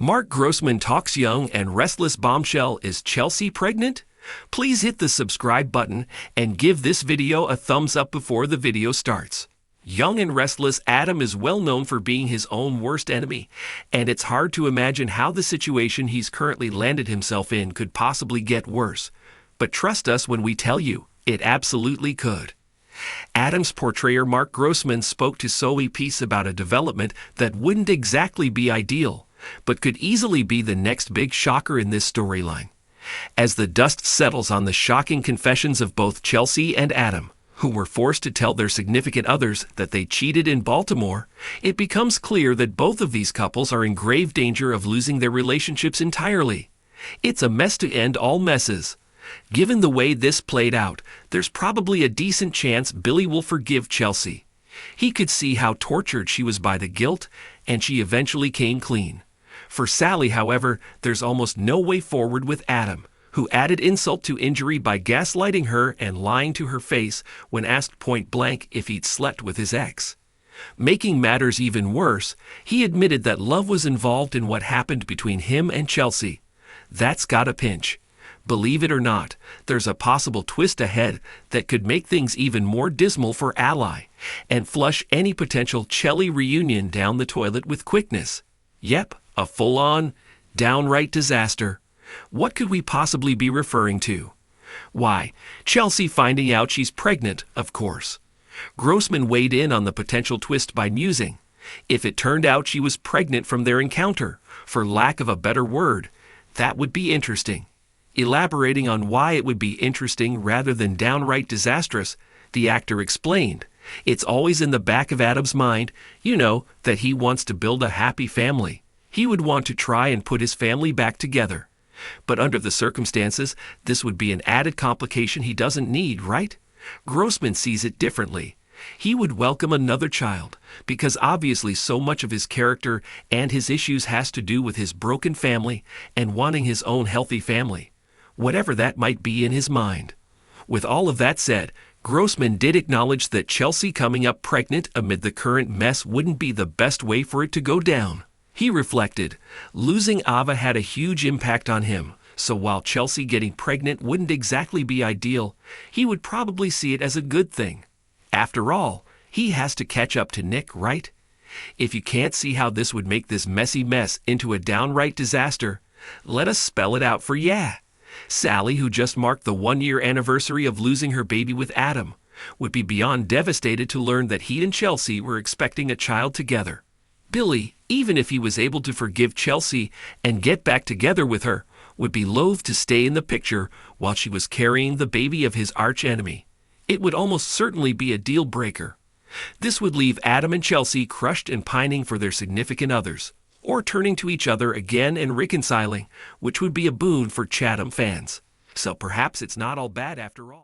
Mark Grossman talks young and restless bombshell. Is Chelsea pregnant? Please hit the subscribe button and give this video a thumbs up before the video starts. Young and restless Adam is well known for being his own worst enemy, and it's hard to imagine how the situation he's currently landed himself in could possibly get worse. But trust us when we tell you, it absolutely could. Adam's portrayer Mark Grossman spoke to Soe Peace about a development that wouldn't exactly be ideal, but could easily be the next big shocker in this storyline. As the dust settles on the shocking confessions of both Chelsea and Adam, who were forced to tell their significant others that they cheated in Baltimore, it becomes clear that both of these couples are in grave danger of losing their relationships entirely. It's a mess to end all messes. Given the way this played out, there's probably a decent chance Billy will forgive Chelsea. He could see how tortured she was by the guilt, and she eventually came clean. For Sally, however, there's almost no way forward with Adam, who added insult to injury by gaslighting her and lying to her face when asked point-blank if he'd slept with his ex. Making matters even worse, he admitted that love was involved in what happened between him and Chelsea. That's gotta pinch. Believe it or not, there's a possible twist ahead that could make things even more dismal for Ally and flush any potential Chelly reunion down the toilet with quickness. Yep, a full-on, downright disaster. What could we possibly be referring to? Why, Chelsea finding out she's pregnant, of course. Grossman weighed in on the potential twist by musing, if it turned out she was pregnant from their encounter, for lack of a better word, that would be interesting. Elaborating on why it would be interesting rather than downright disastrous, the actor explained, it's always in the back of Adam's mind, that he wants to build a happy family. He would want to try and put his family back together. But under the circumstances, this would be an added complication he doesn't need, right? Grossman sees it differently. He would welcome another child, because obviously so much of his character and his issues has to do with his broken family and wanting his own healthy family, whatever that might be in his mind. With all of that said, Grossman did acknowledge that Chelsea coming up pregnant amid the current mess wouldn't be the best way for it to go down. He reflected, losing Ava had a huge impact on him, so while Chelsea getting pregnant wouldn't exactly be ideal, he would probably see it as a good thing. After all, he has to catch up to Nick, right? If you can't see how this would make this messy mess into a downright disaster, let us spell it out for ya. Sally, who just marked the one-year anniversary of losing her baby with Adam, would be beyond devastated to learn that he and Chelsea were expecting a child together. Billy, even if he was able to forgive Chelsea and get back together with her, would be loath to stay in the picture while she was carrying the baby of his archenemy. It would almost certainly be a deal breaker. This would leave Adam and Chelsea crushed and pining for their significant others, or turning to each other again and reconciling, which would be a boon for Chatham fans. So perhaps it's not all bad after all.